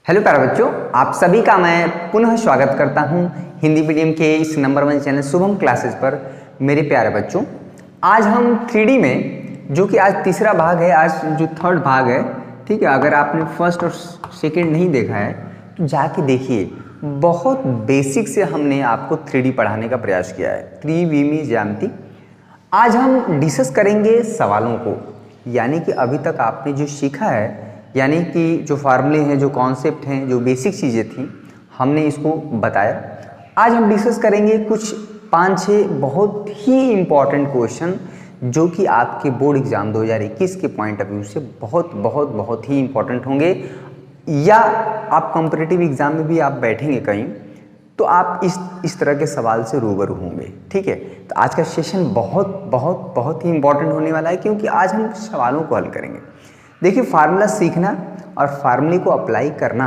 Hello प्यारे बच्चों, आप सभी का मैं पुनः स्वागत करता हूं हिंदी मीडियम के इस नंबर 1 चैनल शुभम क्लासेस पर। मेरे प्यारे बच्चों, आज हम 3D में, जो कि आज तीसरा भाग है, आज जो थर्ड भाग है, ठीक है। अगर आपने फर्स्ट और सेकंड नहीं देखा है तो जाके देखिए। बहुत बेसिक से हमने आपको 3D पढ़ाने का प्रयास किया है, त्रिविमीय ज्यामिति। आज हम डिस्कस करेंगे सवालों को, यानी कि अभी तक आपने जो सीखा है, यानी कि जो फार्मूले हैं, जो कॉन्सेप्ट हैं, जो बेसिक चीज़ें थी, हमने इसको बताया। आज हम डिस्कस करेंगे कुछ 5-6 बहुत ही इम्पॉर्टेंट क्वेश्चन, जो कि आपके बोर्ड एग्जाम 2021 के पॉइंट ऑफ व्यू से बहुत ही इम्पॉर्टेंट होंगे। या आप कॉम्पिटिटिव एग्जाम में भी आप बैठेंगे कहीं तो आप इस तरह के सवाल से रूबरू होंगे, ठीक है। तो आज का सेशन बहुत ही इम्पॉर्टेंट होने वाला है, क्योंकि आज हम सवालों को हल करेंगे। देखिए, फार्मूला सीखना और फार्मूले को अप्लाई करना,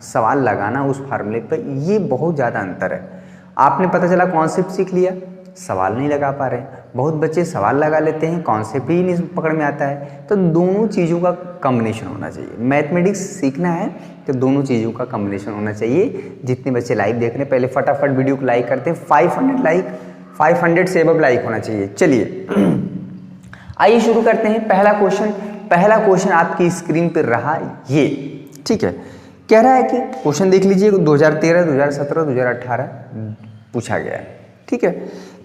सवाल लगाना उस फार्मूले पर, ये बहुत ज़्यादा अंतर है। आपने पता चला कॉन्सेप्ट सीख लिया, सवाल नहीं लगा पा रहे हैं। बहुत बच्चे सवाल लगा लेते हैं, कॉन्सेप्ट ही नहीं पकड़ में आता है। तो दोनों चीज़ों का कॉम्बिनेशन होना चाहिए। मैथमेटिक्स सीखना है तो दोनों चीज़ों का कॉम्बिनेशन होना चाहिए। जितने बच्चे लाइव देख रहे हैं, पहले फटाफट वीडियो को लाइक करते हैं। 500 से अबव लाइक होना चाहिए। चलिए आइए शुरू करते हैं। पहला क्वेश्चन आपकी स्क्रीन पर रहा ये, ठीक है। कह रहा है कि क्वेश्चन देख लीजिए, 2013, 2017, 2018 पूछा गया है, ठीक है।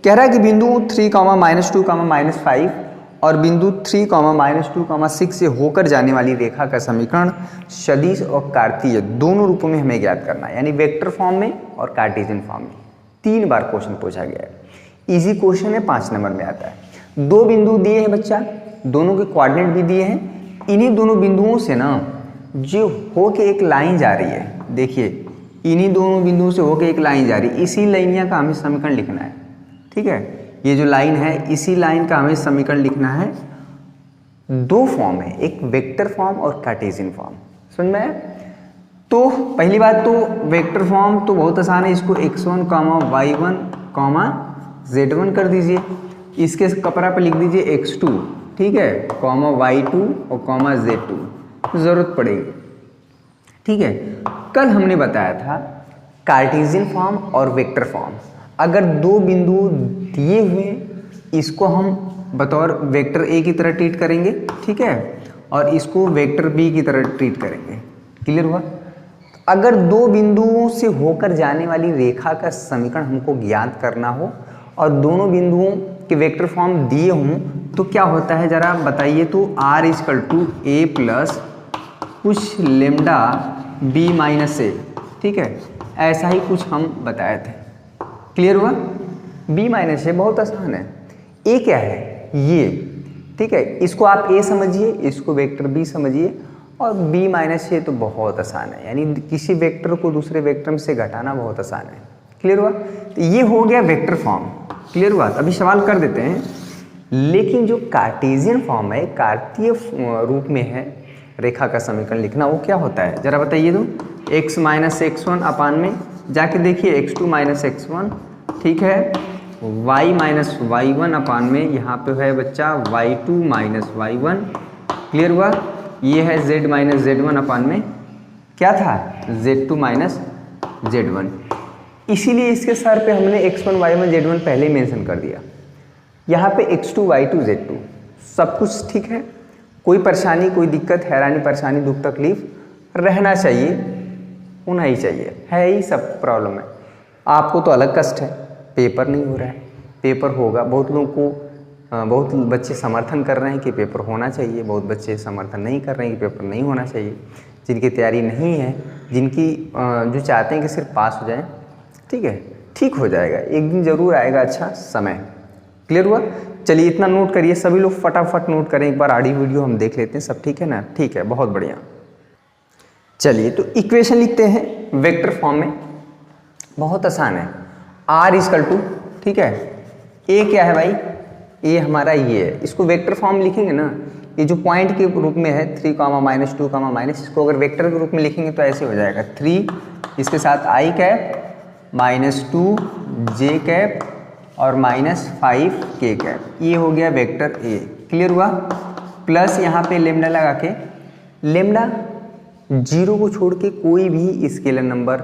कह रहा है कि बिंदु 3, -2, -5 और बिंदु 3, -2, 6 से होकर जाने वाली रेखा का समीकरण सदिश और कार्तीय दोनों रूपों में हमें ज्ञात करना है, यानी वेक्टर फॉर्म में और कार्टेशियन फॉर्म में। 3 बार क्वेश्चन पूछा गया है। इजी क्वेश्चन है, 5 नंबर में आता है। 2 बिंदु दिए हैं बच्चा, दोनों के कोऑर्डिनेट भी दिए हैं। इन्हीं दोनों बिंदुओं से ना जो होके एक लाइन जा रही है, देखिए इन्हीं दोनों बिंदुओं से होके एक लाइन जा रही है। इसी लाइनिया का हमें समीकरण लिखना है, ठीक है। ये जो लाइन है, इसी लाइन का हमें समीकरण लिखना है। 2 फॉर्म है, एक वेक्टर फॉर्म और कार्टेशियन फॉर्म। समझ में आया? तो पहली बात तो वेक्टर फॉर्म तो बहुत आसान है। इसको x1, y1, z1 कर दीजिए। इसके कपड़ा पे लिख दीजिए x2, ठीक है, y2 और z2 जरूरत पड़ेगी, ठीक है। कल हमने बताया था कार्टेशियन फॉर्म और वेक्टर फॉर्म। अगर 2 बिंदु दिए हुए, इसको हम बतौर वेक्टर ए की तरह ट्रीट करेंगे, ठीक है, और इसको वेक्टर बी की तरह ट्रीट करेंगे। क्लियर हुआ? अगर 2 बिंदुओं से होकर जाने वाली रेखा का समीकरण हमको ज्ञात करना हो और दोनों बिंदुओं के वेक्टर फॉर्म दिए हों, तो क्या होता है जरा बताइए। तो r = a प्लस कुछ लेमडा b - a, ठीक है, ऐसा ही कुछ हम बताए थे। क्लियर हुआ? b - a बहुत आसान है। a क्या है? ये, ठीक है। इसको आप a समझिए, इसको वेक्टर b समझिए, और b - a तो बहुत आसान है, यानी किसी वेक्टर को दूसरे वेक्टर से घटाना बहुत आसान है। क्लियर हुआ? तो ये हो गया वेक्टर फॉर्म। क्लियर हुआ? अभी सवाल कर देते हैं। लेकिन जो कार्टेशियन फॉर्म है, कार्तीय रूप में है, रेखा का समीकरण लिखना, वो क्या होता है जरा बताइए। तो x - x1 अपान में जाके देखिए x2 - x1, ठीक है, y - y1 अपान में यहाँ पे है बच्चा y2 - y1। क्लियर हुआ? ये है z - z1 अपान में क्या था, z2 - z1। इसीलिए इसके सर पे हमने x1 y1 z1 पहले ही मेंशन कर दिया। यहाँ पे x2 y2 z2 सब कुछ ठीक है। कोई परेशानी, कोई दिक्कत, हैरानी, परेशानी, दुख, तकलीफ रहना चाहिए, होना ही चाहिए, है ही सब प्रॉब्लम है। आपको तो अलग कष्ट है, पेपर नहीं हो रहा है। पेपर होगा। बहुत लोगों को, बहुत बच्चे समर्थन कर रहे हैं कि पेपर होना चाहिए, बहुत बच्चे समर्थन नहीं कर रहे हैं कि पेपर नहीं होना चाहिए। जिनकी तैयारी नहीं है, जिनकी जो चाहते हैं कि सिर्फ पास हो जाए, ठीक है, ठीक हो जाएगा, एक दिन जरूर आएगा अच्छा समय। क्लियर हुआ? चलिए इतना नोट करिए, सभी लोग फटाफट नोट करें। एक बार आड़ी वीडियो हम देख लेते हैं, सब ठीक है ना? ठीक है, बहुत बढ़िया। चलिए तो इक्वेशन लिखते हैं वेक्टर फॉर्म में, बहुत आसान है। r = ठीक है, a क्या है भाई, a हमारा ये है। इसको वेक्टर फॉर्म लिखेंगे ना, ये जो पॉइंट के रूप में है 3, -2, इसको अगर वेक्टर के रूप में लिखेंगे तो ऐसे हो जाएगा 3, इसके साथ i कैप, -2 j कैप और -5 k कैप। ये हो गया वेक्टर ए। क्लियर हुआ? प्लस यहाँ पे लेमडा लगा के, लेमडा जीरो को छोड़ के कोई भी स्केलर नंबर,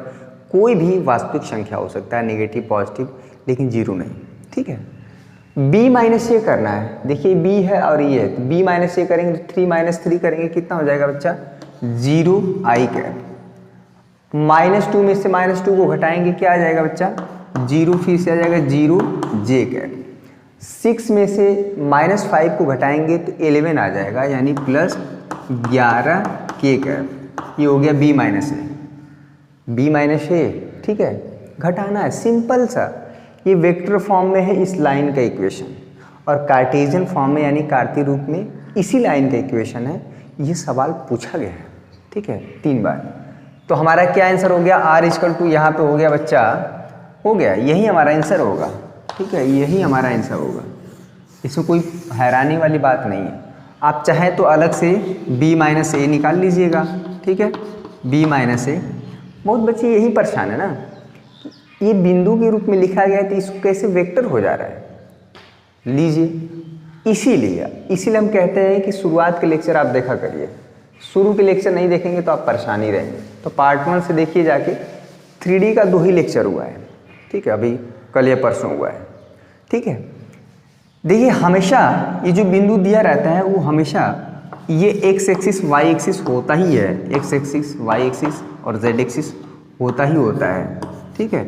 कोई भी वास्तविक संख्या हो सकता है, नेगेटिव पॉजिटिव, लेकिन जीरो नहीं। ठीक है, b माइनस ए करना है। देखिए b है और ये है, तो b माइनस ए करेंगे तो 3 माइनस 3 करेंगे, कितना हो जाएगा बच्चा? 0 i कैप। -2 में से -2 को घटाएंगे, क्या आ जाएगा बच्चा? 0, फिर से आ जाएगा 0 j कैप। 6 में से -5 को घटाएंगे तो 11 आ जाएगा, यानी +11 k कैप। ये हो गया b माइनस ए। b माइनस ए, ठीक है, घटाना है, सिंपल सा। ये वेक्टर फॉर्म में है इस लाइन का इक्वेशन, और कार्टेशियन फॉर्म में यानी कार्तीय रूप में इसी लाइन का इक्वेशन है। ये सवाल पूछा गया है, ठीक है, 3 बार। तो हमारा क्या आंसर हो गया? r इक्वल टू यहाँ पे हो गया बच्चा, हो गया, यही हमारा आंसर होगा। ठीक है, यही हमारा आंसर होगा, इसमें कोई हैरानी वाली बात नहीं है। आप चाहें तो अलग से b माइनस ए निकाल लीजिएगा। ठीक है, b माइनस ए। बहुत बच्चे यही परेशान है ना, ये बिंदु के रूप में लिखा गया है तो इसको कैसे वेक्टर हो जा रहा है? लीजिए, इसीलिए हम कहते हैं कि शुरुआत के लेक्चर आप देखा करिए। शुरू के लेक्चर नहीं देखेंगे तो आप परेशान ही रहेंगे। तो पार्ट 1 से देखिए जाके, 3D का 2 ही लेक्चर हुआ है। ठीक है, अभी कल या परसों हुआ है। ठीक है, देखिए हमेशा ये जो बिंदु दिया रहता है वो हमेशा ये x एक्सिस y एक्सिस होता ही है, x एक्सिस y एक्सिस और z एक्सिस होता ही होता है। ठीक है,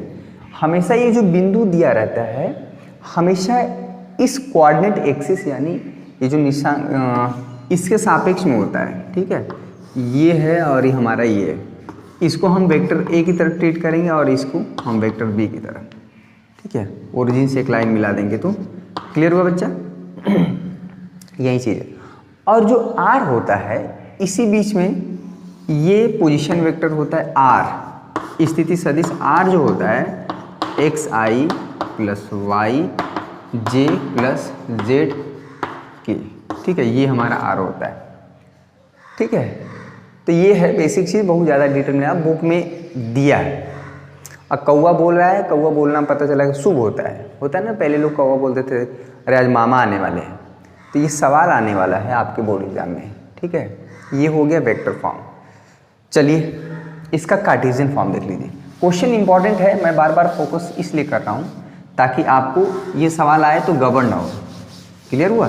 हमेशा ये जो बिंदु दिया रहता है हमेशा इस कोऑर्डिनेट एक्सिस यानी ये जो निशान इसके सापेक्ष में होता है। ठीक है, ये है और ये हमारा ये है। इसको हम वेक्टर ए की तरफ ट्रीट करेंगे और इसको हम वेक्टर बी की तरफ। ठीक है, ओरिजिन से एक लाइन मिला देंगे तो क्लियर हुआ बच्चा? यही चीज़ है। और जो आर होता है इसी बीच में ये पोजीशन वेक्टर होता है आर, स्थिति सदिश आर जो होता है xi प्लस वाई जे प्लस जेड के। ठीक है, ये हमारा आर होता है। ठीक है, तो ये है बेसिक चीज़, बहुत ज़्यादा डिटेल में आप बुक में दिया है। अब कौवा बोल रहा है, कौवा बोलना पता चला कि शुभ होता है ना। पहले लोग कौवा बोलते थे, अरे आज मामा आने वाले हैं। तो ये सवाल आने वाला है आपके बोर्ड एग्जाम में। ठीक है, ये हो गया वेक्टर फॉर्म। चलिए इसका कार्टेशियन फॉर्म देख लीजिए। क्वेश्चन इंपॉर्टेंट है, मैं बार बार फोकस इसलिए कर रहा हूँ ताकि आपको ये सवाल आए तो गड़बड़ ना हो। क्लियर हुआ?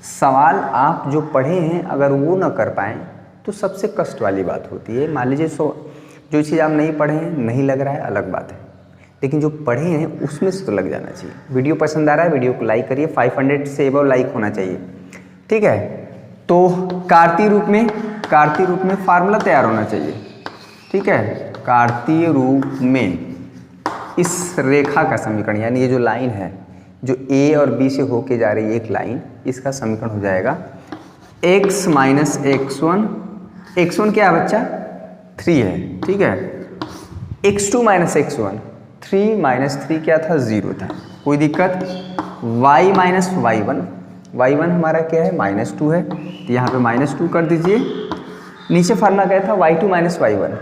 सवाल आप जो पढ़े हैं अगर वो ना कर पाएँ तो सबसे कष्ट वाली बात होती है। मान लीजिए जो चीज़ आप नहीं पढ़े हैं नहीं लग रहा है अलग बात है, लेकिन जो पढ़े हैं उसमें से तो लग जाना चाहिए। वीडियो पसंद आ रहा है वीडियो को लाइक करिए, 500 से एबव लाइक होना चाहिए। ठीक है, तो कार्तीय रूप में फार्मूला तैयार होना चाहिए। ठीक है, कार्तीय रूप में इस रेखा का समीकरण यानी ये जो लाइन है जो ए और बी से होके जा रही है एक लाइन, इसका समीकरण हो जाएगा x माइनस x1। x1 क्या है बच्चा? 3 है। ठीक है, x2 माइनस x1, 3 माइनस 3 क्या था? 0 था। कोई दिक्कत? y माइनस y1 हमारा क्या है? -2 है, तो यहाँ पे -2 कर दीजिए। नीचे फार्मूला क्या था? y2 माइनस y1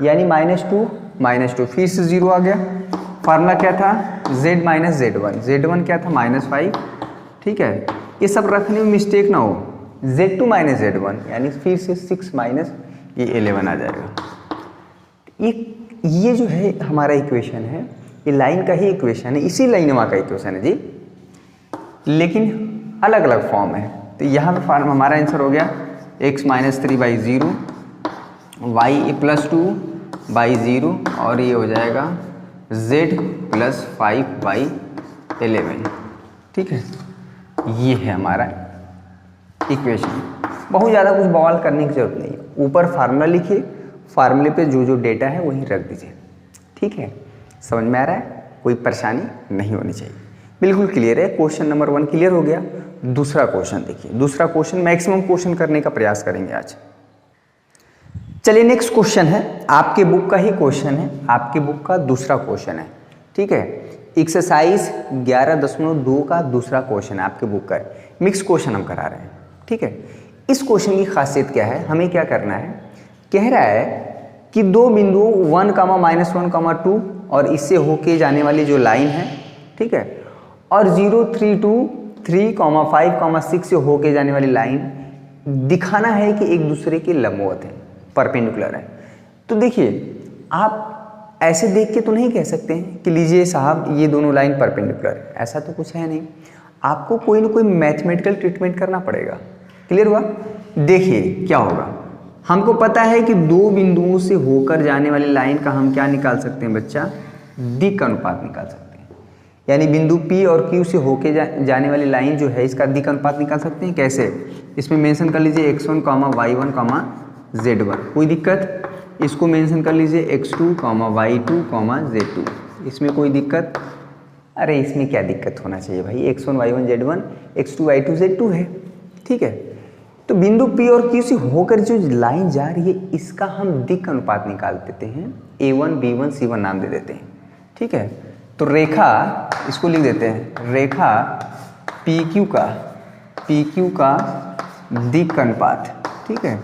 यानी -2 फिर से 0 आ गया। फार्मूला क्या था? z माइनस z1 क्या था? -5। ठीक है, ये सब रखने में मिस्टेक ना हो। z2 माइनस z1 यानी फिर से 6 माइनस ये 11 आ जाएगा। ये जो है हमारा इक्वेशन है, ये लाइन का ही इक्वेशन है, इसी लाइनवा का इक्वेशन है जी, लेकिन अलग अलग फॉर्म है। तो यहाँ पे फॉर्म हमारा आंसर हो गया x माइनस 3/0 y प्लस 2/0 और ये हो जाएगा z प्लस 5/11। ठीक है, ये है हमारा इक्वेशन। बहुत ज़्यादा कुछ बवाल करने की जरूरत नहीं है। ऊपर फार्मूला लिखिए, फार्मूले पे जो जो डेटा है वही रख दीजिए। ठीक है, समझ में आ रहा है? कोई परेशानी नहीं होनी चाहिए, बिल्कुल क्लियर है। क्वेश्चन नंबर 1 क्लियर हो गया। दूसरा क्वेश्चन देखिए। दूसरा क्वेश्चन मैक्सिमम क्वेश्चन करने का प्रयास करेंगे आज। चलिए नेक्स्ट क्वेश्चन है, आपके बुक का ही क्वेश्चन है, आपके बुक का दूसरा क्वेश्चन है। ठीक है, एक्सरसाइज 11.2 का दूसरा क्वेश्चन है आपके बुक का। मिक्स क्वेश्चन हम करा रहे हैं। ठीक है, इस क्वेश्चन की खासियत क्या है? हमें क्या करना है? कह रहा है कि दो बिंदु 1, -1, 2 और इससे होके जाने वाली जो लाइन है, ठीक है, और 0, 3, 2, 3, 5, 6 से होके जाने वाली लाइन दिखाना है कि एक दूसरे के लंबवत है। परपेंडिकुलर है। तो देखिए आप ऐसे देख के तो नहीं कह सकते हैं कि लीजिए साहब ये दोनों लाइन परपेंडिकुलर है, ऐसा तो कुछ है नहीं। आपको कोई ना कोई मैथमेटिकल ट्रीटमेंट करना पड़ेगा। क्लियर हुआ? देखिए क्या होगा, हमको पता है कि दो बिंदुओं से होकर जाने वाली लाइन का हम क्या निकाल सकते हैं बच्चा, दिक् अनुपात निकाल सकते हैं। यानी बिंदु P और Q से होके जाने वाली लाइन जो है इसका दिक् अनुपात निकाल सकते हैं। कैसे? इसमें मेंशन कर लीजिए x1, y1, z1, कोई दिक्कत? इसको मेंशन कर लीजिए x2, y2, z2, इसमें कोई दिक्कत? अरे इसमें क्या दिक्कत होना चाहिए भाई, x1, y1, z1, x2, y2, z2 है। ठीक है, तो बिंदु P और Q से होकर जो लाइन जा रही है इसका हम दिक् अनुपात निकाल देते हैं, A1, B1, C1 नाम दे देते हैं। ठीक है, तो रेखा, इसको लिख देते हैं रेखा PQ का दिक् अनुपात। ठीक है,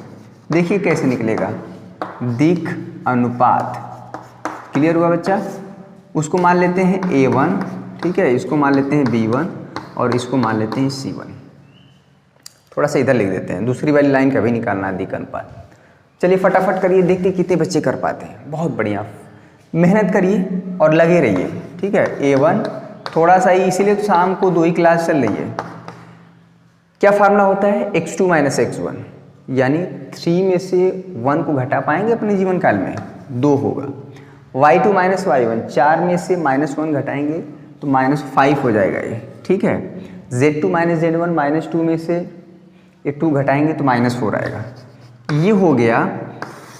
देखिए कैसे निकलेगा, दिक् अनुपात। क्लियर हुआ बच्चा? उसको मान लेते हैं A1, ठीक है, इसको मान लेते हैं B1 और इसको मान लेते हैं C1। थोड़ा सा इधर लिख देते हैं, दूसरी वाली लाइन का भी निकालना है दिक् अनुपात। चलिए फटाफट करिए, देखते कितने बच्चे कर पाते हैं। बहुत बढ़िया, मेहनत करिए और लगे रहिए। ठीक है, A1 थोड़ा सा ही, इसीलिए तो शाम को 2 ही क्लास चल रही है। क्या फार्मूला होता है, x2 माइनस x1, यानी 3 में से 1 को घटा पाएंगे अपने जीवन काल में, 2 होगा। y2 माइनस y1, 4 में से -1 घटाएंगे तो -5 हो जाएगा ये। ठीक है, z2 माइनस z1, -2 में से ये 2 घटाएंगे तो -4 आएगा। ये हो गया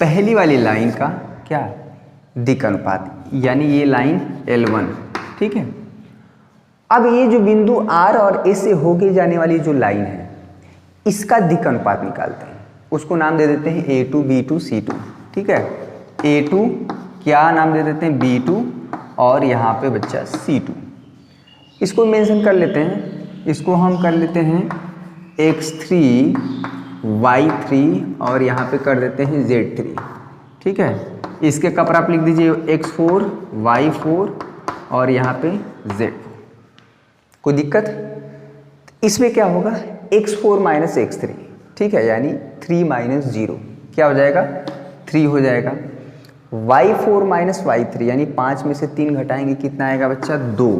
पहली वाली लाइन का क्या, दिक् अनुपात, यानी ये लाइन L1। ठीक है, अब ये जो बिंदु R और A से होके जाने वाली जो लाइन है इसका दिक् अनुपात निकालते हैं। उसको नाम दे देते हैं A2, B2, C2। ठीक है, A2 क्या नाम दे देते हैं, B2, और यहाँ पे बच्चा C2। इसको मेंशन कर लेते हैं, इसको हम कर लेते हैं x3, y3 और यहाँ पे कर देते हैं z3। ठीक है, इसके कपड़ा आप लिख दीजिए x4, y4 और यहाँ पे z4। कोई दिक्कत? इसमें क्या होगा, x4 माइनस x3। ठीक है, यानी 3 माइनस 0 क्या हो जाएगा, 3 हो जाएगा। y4 माइनस y3 यानी 5 में से 3 घटाएंगे कितना आएगा बच्चा, 2,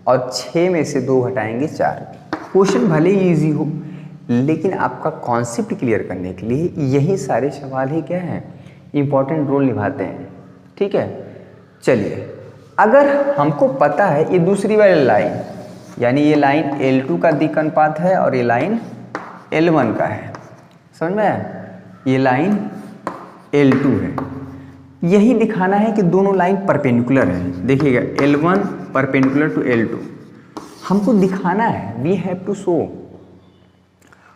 और 6 में से 2 घटाएंगे 4। क्वेश्चन भले ही ईजी हो लेकिन आपका कॉन्सेप्ट क्लियर करने के लिए यही सारे सवाल ही क्या हैं, इंपॉर्टेंट रोल निभाते हैं। ठीक है, चलिए अगर हमको पता है ये दूसरी वाली लाइन, यानी ये लाइन L2 का दिक् अनुपात है और ये लाइन L1 का है, समझ में आया? ये लाइन L2 है, यही दिखाना है कि दोनों लाइन परपेंडिकुलर है। देखिएगा L1 परपेंडिकुलर टू L2 हमको दिखाना है, वी हैव टू शो,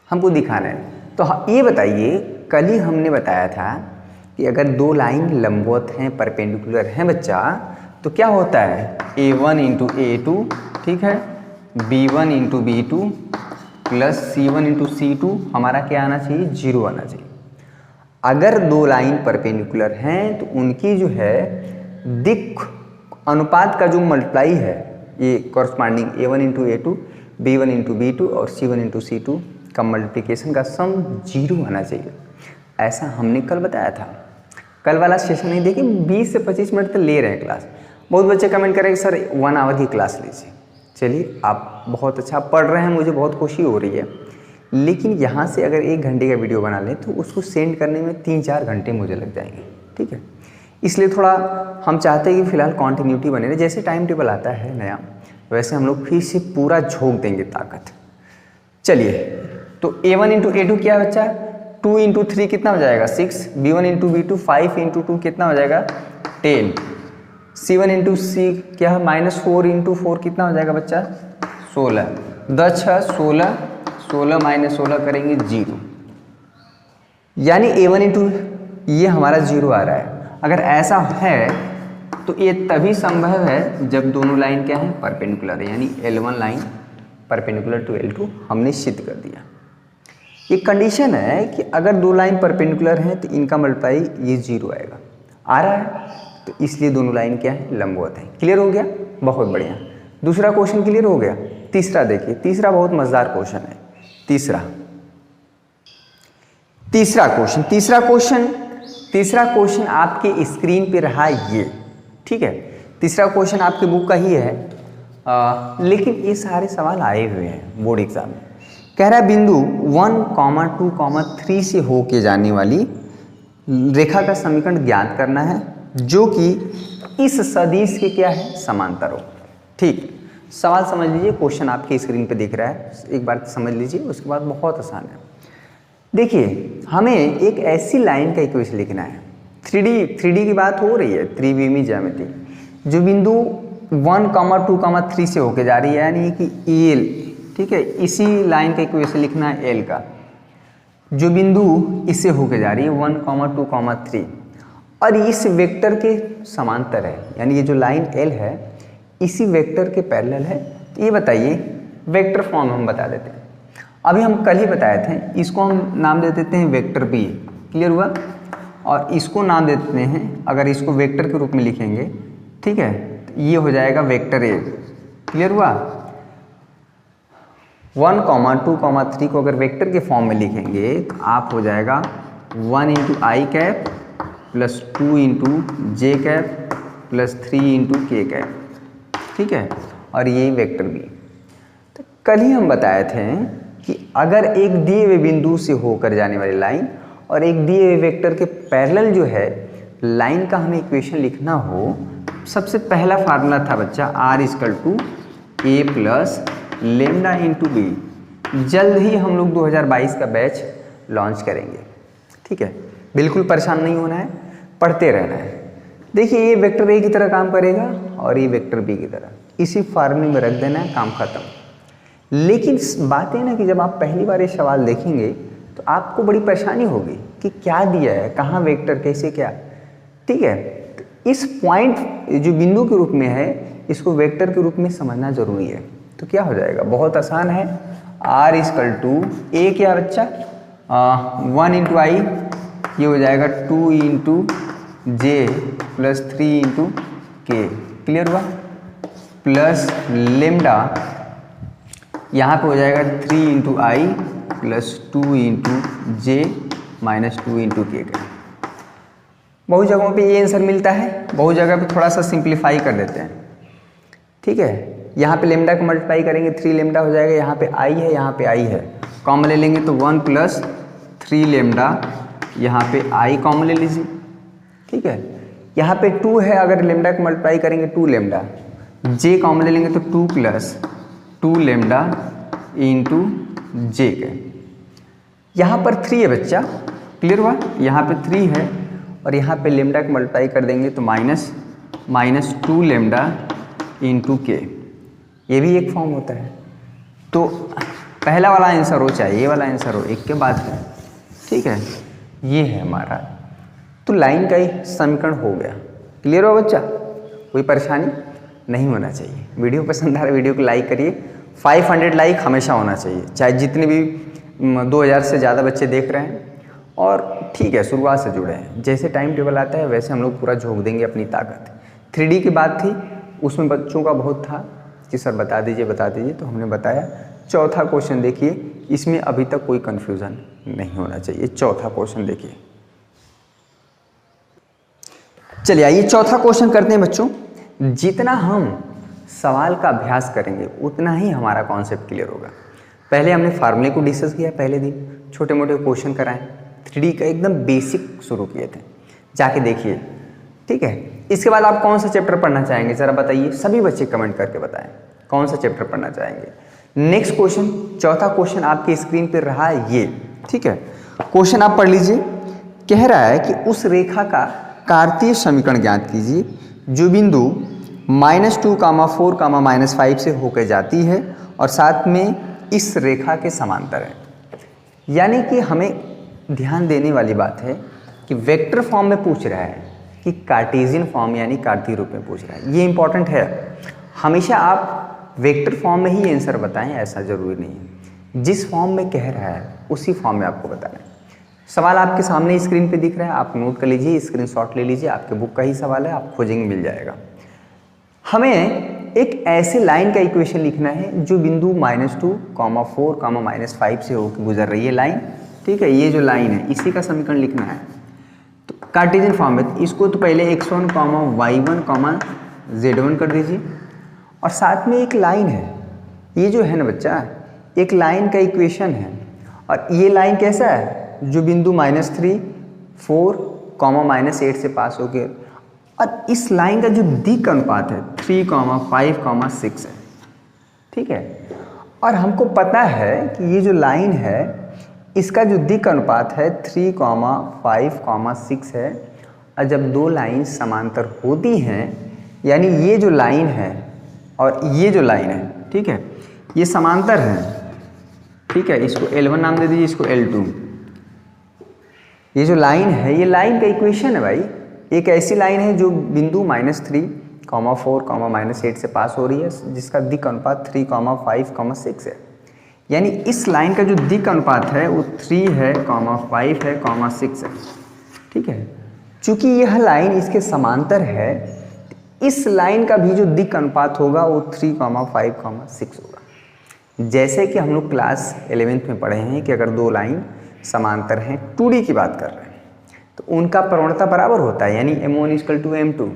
हमको दिखाना है। तो ये बताइए, कल ही हमने बताया था कि अगर दो लाइन लंबवत हैं, परपेंडिकुलर हैं बच्चा, तो क्या होता है, A1 इंटू A2, ठीक है, B1 into B2 plus C1 into C2 हमारा क्या आना चाहिए, 0 आना चाहिए। अगर दो लाइन परपेंडिकुलर हैं तो उनकी जो है दिक् अनुपात का जो मल्टीप्लाई है, ये corresponding A1 into A2, B1 into B2 और C1 इंटू C2 का मल्टीप्लिकेशन का सम 0 आना चाहिए। ऐसा हमने कल बताया था। कल वाला सेशन नहीं देखिए, 20 से 25 मिनट तक ले रहे हैं क्लास। बहुत बच्चे कमेंट करेंगे सर 1 आवर की क्लास लीजिए। चलिए, आप बहुत अच्छा पढ़ रहे हैं, मुझे बहुत खुशी हो रही है, लेकिन यहाँ से अगर 1 घंटे का वीडियो बना लें तो उसको सेंड करने में 3-4 घंटे मुझे लग जाएंगे। ठीक है, इसलिए थोड़ा हम चाहते हैं कि फ़िलहाल कॉन्टिन्यूटी बने रहे। जैसे टाइम टेबल आता है नया, वैसे हम लोग फिर से पूरा झोंक देंगे ताकत। चलिए, तो A1 इंटू A2 क्या है बच्चा, 2 इंटू 3 कितना हो जाएगा, 6, B1 इंटू B2 5 इंटू 2 कितना हो जाएगा, 10, C1 इंटू C क्या है, -4 इंटू 4 कितना हो जाएगा बच्चा, 16, 10 6 16, 16 माइनस 16 करेंगे 0, यानी A1 इंटू ये हमारा 0 आ रहा है। अगर ऐसा है तो ये तभी संभव है जब दोनों लाइन क्या है, परपेंडिकुलर है, यानी L1 line perpendicular to L2 हमने सिद्ध कर दिया। ये कंडीशन है कि अगर दो लाइन परपेंडिकुलर हैं तो इनका मल्टीप्लाई ये 0 आएगा, आ रहा है, तो इसलिए दोनों लाइन क्या है, लंबवत है। क्लियर हो गया, बहुत बढ़िया। दूसरा क्वेश्चन क्लियर हो गया। तीसरा देखिए, तीसरा बहुत मजेदार क्वेश्चन है। तीसरा क्वेश्चन तीसरा क्वेश्चन आपके स्क्रीन पे रहा ये, ठीक है। तीसरा क्वेश्चन आपके बुक का ही है, लेकिन ये सारे सवाल आए हुए हैं बोर्ड एग्जाम में। कह रहा है बिंदु 1, 2, 3 से होके जाने वाली रेखा का समीकरण ज्ञात करना है जो कि इस सदिश के क्या है, समांतर हो। ठीक, सवाल समझ लीजिए, क्वेश्चन आपके स्क्रीन पे दिख रहा है, एक बार समझ लीजिए, उसके बाद बहुत आसान है। देखिए, हमें एक ऐसी लाइन का इक्वेशन लिखना है, 3D की बात हो रही है, त्रिविमीय ज्यामिति, जो बिंदु 1, 2, 3 से होके जा रही है, यानी कि एल, ठीक है। इसी लाइन का इक्वेशन लिखना है एल का, जो बिंदु इससे होके जा रही है 1, 2, 3 और इस वेक्टर के समांतर है, यानी ये जो लाइन एल है इसी वेक्टर के पैरेलल है। तो ये बताइए, वेक्टर फॉर्म हम बता देते हैं, अभी हम कल ही बताए थे, इसको हम नाम दे देते हैं वेक्टर बी, क्लियर हुआ। और इसको नाम दे देते हैं, अगर इसको वेक्टर के रूप में लिखेंगे, ठीक है, तो ये हो जाएगा वेक्टर ए, क्लियर हुआ। 1, 2, 3 को अगर वेक्टर के फॉर्म में लिखेंगे तो आप हो जाएगा 1 × i cap plus 2 × j cap plus 3 × k cap, ठीक है, और ये वेक्टर बी। तो कल ही हम बताए थे कि अगर एक दिए हुए बिंदु से होकर जाने वाली लाइन और एक दिए हुए वेक्टर के पैरेलल जो है लाइन का हमें इक्वेशन लिखना हो, सबसे पहला फार्मूला था बच्चा r = a plus lambda into b. जल्द ही हम लोग 2022 का बैच लॉन्च करेंगे, ठीक है। बिल्कुल परेशान नहीं होना है, पढ़ते रहना है। देखिए, ये वेक्टर ए की तरह काम करेगा और ये वेक्टर बी की तरह, इसी फार्मूले में रख देना है, काम खत्म। लेकिन बात है ना कि जब आप पहली बार ये सवाल देखेंगे तो आपको बड़ी परेशानी होगी कि क्या दिया है, कहाँ वेक्टर, कैसे क्या, ठीक है। तो इस पॉइंट जो बिंदु के रूप में है इसको वेक्टर के रूप में समझना जरूरी है। तो क्या हो जाएगा, बहुत आसान है, r = a क्या बच्चा, 1 × i, ये हो जाएगा 2 × j प्लस 3 × k, क्लियर हुआ, प्लस लेमडा यहाँ पे हो जाएगा 3 × i plus 2 × j minus 2 × k का। बहुत जगहों पे ये आंसर मिलता है, बहुत जगह पे थोड़ा सा सिंप्लीफाई कर देते हैं, ठीक है। यहाँ पे लेमडा को मल्टीप्लाई करेंगे 3 लेमडा हो जाएगा, यहाँ पे i है, यहाँ पे i है, कॉमन ले लेंगे तो 1 प्लस 3 लेमडा, यहाँ पे i कॉमन ले लीजिए, ठीक है। यहाँ पे 2 है, अगर लेमडा को मल्टीप्लाई करेंगे 2 लेमडा, j कॉमन ले लेंगे तो 2 प्लस 2 लेमडा इंटू j के। यहाँ पर 3 है बच्चा, क्लियर हुआ, यहाँ पे 3 है और यहाँ पे लेमडा को मल्टीप्लाई कर देंगे तो माइनस 2 लेमडा इंटू के, ये भी एक फॉर्म होता है। तो पहला वाला आंसर हो चाहे ये वाला आंसर हो, एक के बाद है, ठीक है। ये है हमारा, तो लाइन का ही समीकरण हो गया, क्लियर हो बच्चा, कोई परेशानी नहीं होना चाहिए। वीडियो पसंद आ रहा है वीडियो को लाइक करिए, 500 लाइक हमेशा होना चाहिए, चाहे जितने भी 2000 से ज़्यादा बच्चे देख रहे हैं। और ठीक है, शुरुआत से जुड़े हैं, जैसे टाइम टेबल आता है वैसे हम लोग पूरा झोंक देंगे अपनी ताकत। 3D की बात थी, उसमें बच्चों का बहुत था कि सर बता दीजिए, तो हमने बताया। चौथा क्वेश्चन देखिए, इसमें अभी तक कोई कन्फ्यूज़न नहीं होना चाहिए। चौथा क्वेश्चन देखिए, चलिए आइए चौथा क्वेश्चन करते हैं बच्चों। जितना हम सवाल का अभ्यास करेंगे उतना ही हमारा कॉन्सेप्ट क्लियर होगा। पहले हमने फार्मूले को डिस्कस किया, पहले दिन छोटे मोटे क्वेश्चन कराएं, 3D का एकदम बेसिक शुरू किए थे, जाके देखिए, ठीक है। इसके बाद आप कौन सा चैप्टर पढ़ना चाहेंगे ज़रा बताइए, सभी बच्चे कमेंट करके बताएं कौन सा चैप्टर पढ़ना चाहेंगे। नेक्स्ट क्वेश्चन, चौथा क्वेश्चन आपकी स्क्रीन पर रहा है ये, ठीक है। क्वेश्चन आप पढ़ लीजिए, कह रहा है कि उस रेखा का कार्तीय समीकरण ज्ञात कीजिए जो बिंदु -2, 4, -5 से होकर जाती है और साथ में इस रेखा के समांतर है। यानी कि हमें ध्यान देने वाली बात है कि वेक्टर फॉर्म में पूछ रहा है कि कार्टेशियन फॉर्म यानी कार्तीय रूप में पूछ रहा है। ये इंपॉर्टेंट है, हमेशा आप वेक्टर फॉर्म में ही आंसर बताएं, ऐसा जरूरी नहीं है। जिस फॉर्म में कह रहा है उसी फॉर्म में आपको बताना है। सवाल आपके सामने स्क्रीन पे दिख रहा है, आप नोट कर लीजिए, स्क्रीनशॉट ले लीजिए, आपके बुक का ही सवाल है, आप खोजेंगे मिल जाएगा। हमें एक ऐसे लाइन का इक्वेशन लिखना है जो बिंदु -2, 4, -5 से होकर गुजर रही है लाइन, ठीक है। ये जो लाइन है इसी का समीकरण लिखना है। तो कार्टेशियन फॉर्म में, इसको तो पहले x1 y1 z1 कर दीजिए, और साथ में एक लाइन है, ये जो है ना बच्चा, एक लाइन का इक्वेशन है, और ये लाइन कैसा है, जो बिंदु -3, 4, -8 से पास हो गया, और इस लाइन का जो दिक् अनुपात है 3, 5, 6 है, ठीक है। और हमको पता है कि ये जो लाइन है इसका जो दिक् अनुपात है 3, 5, 6 है, और जब दो लाइन समांतर होती हैं, यानी ये जो लाइन है और ये जो लाइन है, ठीक है, ये समांतर है, ठीक है, इसको L1 नाम दे दीजिए, इसको L2। ये जो लाइन है, ये लाइन का इक्वेशन है भाई, एक ऐसी लाइन है जो बिंदु -3, 4, -8 से पास हो रही है, जिसका दिक् अनुपात 3, 5, 6 है। यानी इस लाइन का जो दिक् अनुपात है वो 3 है, 5 है, 6 है, ठीक है। चूंकि यह लाइन इसके समांतर है, इस लाइन का भी जो दिक् अनुपात होगा वो 3, 5, 6 होगा। जैसे कि हम लोग क्लास 11th में पढ़े हैं कि अगर दो लाइन समांतर हैं, 2D की बात कर रहे हैं, तो उनका प्रवणता बराबर होता है, यानी m1 = m2।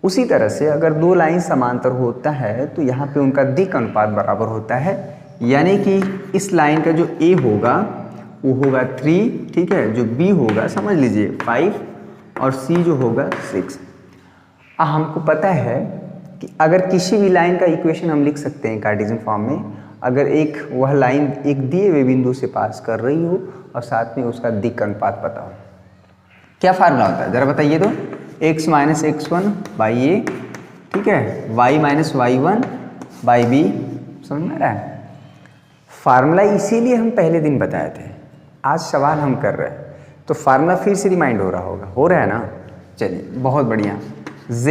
उसी तरह से अगर दो लाइन समांतर होता है तो यहाँ पे उनका दिक् अनुपात बराबर होता है, यानी कि इस लाइन का जो A होगा वो होगा 3, ठीक है, जो B होगा समझ लीजिए 5, और C जो होगा 6। हमको पता है कि अगर किसी भी लाइन का इक्वेशन हम लिख सकते हैं कार्टेशियन फॉर्म में, अगर एक वह लाइन एक दिए हुए बिंदु से पास कर रही हो और साथ में उसका दिक् अनुपात पता हो। क्या फार्मूला होता है ज़रा बताइए तो, x - x1 a, ठीक है, y - y1 b, समझ में आ रहा है। फार्मूला इसीलिए हम पहले दिन बताए थे, आज सवाल हम कर रहे हैं तो फार्मूला फिर से रिमाइंड हो रहा है ना। चलिए बहुत बढ़िया, z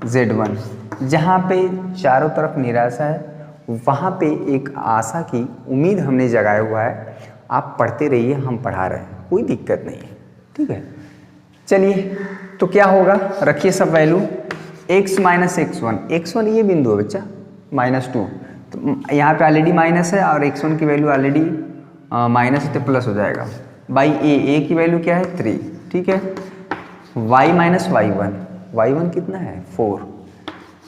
- z1, जहाँ पे चारों तरफ निराशा है वहाँ पे एक आशा की उम्मीद हमने जगाया हुआ है। आप पढ़ते रहिए, हम पढ़ा रहे हैं, कोई दिक्कत नहीं है, ठीक है। चलिए तो क्या होगा, रखिए सब वैल्यू, x - x1, x1 ये बिंदु है बच्चा, -2, तो यहाँ पे ऑलरेडी माइनस है और x1 की वैल्यू ऑलरेडी माइनस है तो प्लस हो जाएगा, बाई a की वैल्यू क्या है 3, ठीक है, y - y1 कितना है 4।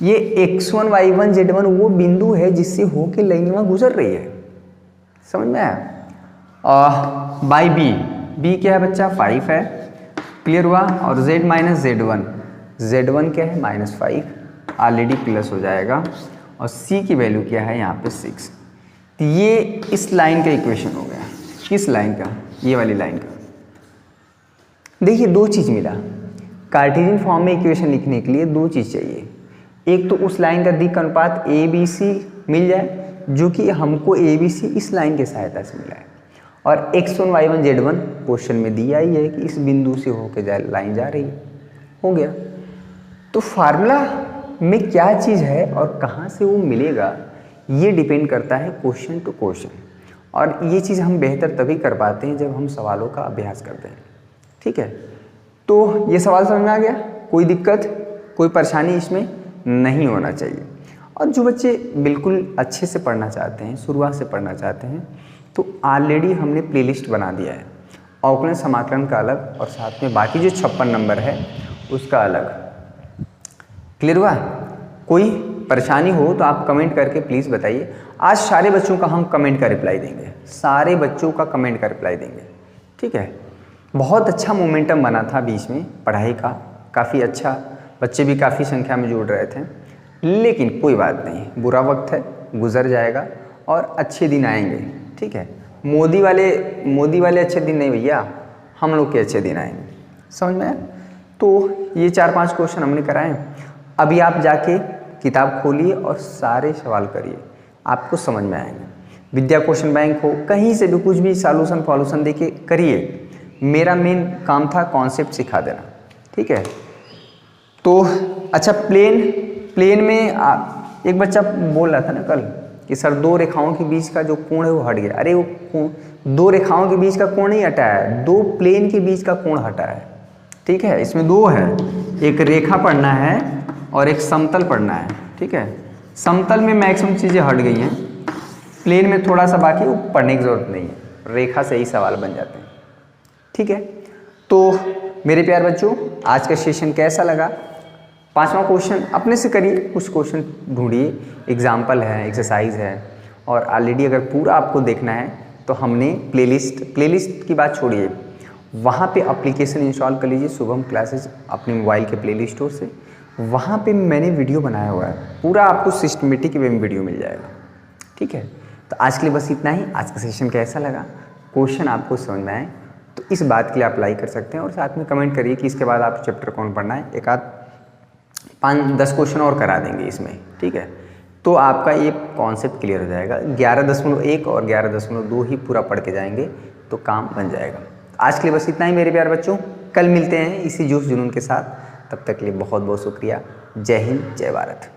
ये x1 y1 z1 वो बिंदु है जिससे होके लाइनवा गुजर रही है, समझ में आया। बाई b क्या है बच्चा 5 है, क्लियर हुआ, और z - z1 क्या है -5, ऑलरेडी प्लस हो जाएगा, और c की वैल्यू क्या है यहाँ पे 6। तो ये इस लाइन का इक्वेशन हो गया, किस लाइन का, ये वाली लाइन का। देखिए दो चीज़ मिला, कार्टेशियन फॉर्म में इक्वेशन लिखने के लिए दो चीज़ चाहिए, एक तो उस लाइन का दिक् अनुपात ABC मिल जाए, जो कि हमको ABC इस लाइन की सहायता से मिला है, और x1 y1 z1 क्वेश्चन में दिया ही है कि इस बिंदु से होकर लाइन जा रही है, हो गया। तो फार्मूला में क्या चीज़ है और कहाँ से वो मिलेगा, ये डिपेंड करता है क्वेश्चन टू क्वेश्चन, और ये चीज़ हम बेहतर तभी कर पाते हैं जब हम सवालों का अभ्यास करते हैं, ठीक है। तो ये सवाल समझ में आ गया, कोई दिक्कत कोई परेशानी इसमें नहीं होना चाहिए। और जो बच्चे बिल्कुल अच्छे से पढ़ना चाहते हैं, शुरुआत से पढ़ना चाहते हैं, तो ऑलरेडी हमने प्लेलिस्ट बना दिया है, अवकलन समाकलन का अलग और साथ में बाकी जो 56 नंबर है उसका अलग, क्लियर हुआ। कोई परेशानी हो तो आप कमेंट करके प्लीज़ बताइए। आज सारे बच्चों का हम कमेंट का रिप्लाई देंगे, सारे बच्चों का कमेंट का रिप्लाई देंगे, ठीक है। बहुत अच्छा मोमेंटम बना था बीच में पढ़ाई का, काफ़ी अच्छा, बच्चे भी काफ़ी संख्या में जुड़ रहे थे, लेकिन कोई बात नहीं, बुरा वक्त है, गुजर जाएगा और अच्छे दिन आएंगे, ठीक है। मोदी वाले अच्छे दिन नहीं भैया, हम लोग के अच्छे दिन आएंगे, समझ में आया। तो ये 4-5 क्वेश्चन हमने कराए। अभी आप जाके किताब खोलिए और सारे सवाल करिए, आपको समझ में आएंगे। विद्या क्वेश्चन बैंक हो, कहीं से भी कुछ भी सॉल्यूशन फॉल्यूशन देके करिए, मेरा मेन काम था कॉन्सेप्ट सिखा देना, ठीक है। तो अच्छा, प्लेन में एक बच्चा बोल रहा था ना कल कि सर दो रेखाओं के बीच का जो कोण है वो हट गया। अरे वो दो रेखाओं के बीच का कोण नहीं हटा है, दो प्लेन के बीच का कोण हटा है, ठीक है। इसमें दो है, एक रेखा पढ़ना है और एक समतल पढ़ना है, ठीक है। समतल में मैक्सिमम चीज़ें हट गई हैं, प्लेन में थोड़ा सा बाकी, वो पढ़ने की ज़रूरत नहीं है, रेखा से ही सवाल बन जाते हैं, ठीक है। तो मेरे प्यारे बच्चों, आज का सेशन कैसा लगा? पांचवा क्वेश्चन अपने से करिए, कुछ क्वेश्चन ढूंढिए, एग्जाम्पल है, एक्सरसाइज है। और ऑलरेडी अगर पूरा आपको देखना है तो हमने प्लेलिस्ट की बात छोड़िए, वहाँ पे एप्लीकेशन इंस्टॉल कर लीजिए शुभम क्लासेस अपने मोबाइल के प्ले स्टोर से। वहाँ पे मैंने वीडियो बनाया हुआ है, पूरा आपको सिस्टमेटिक वे में वीडियो मिल जाएगा। ठीक है, तो आज के लिए बस इतना ही। आज का सेशन कैसा लगा, क्वेश्चन आपको समझ में आए तो इस बात के लिए आप लाइक कर सकते हैं और साथ में कमेंट करिए कि इसके बाद आप चैप्टर कौन पढ़ना है। एक आध 5-10 क्वेश्चन और करा देंगे इसमें। ठीक है, तो आपका ये कॉन्सेप्ट क्लियर हो जाएगा। 11.1 और 11.2 ही पूरा पढ़ के जाएंगे तो काम बन जाएगा। आज के लिए बस इतना ही मेरे प्यारे बच्चों, कल मिलते हैं इसी जोश जुनून के साथ। तब तक के लिए बहुत बहुत शुक्रिया। जय हिंद, जय भारत।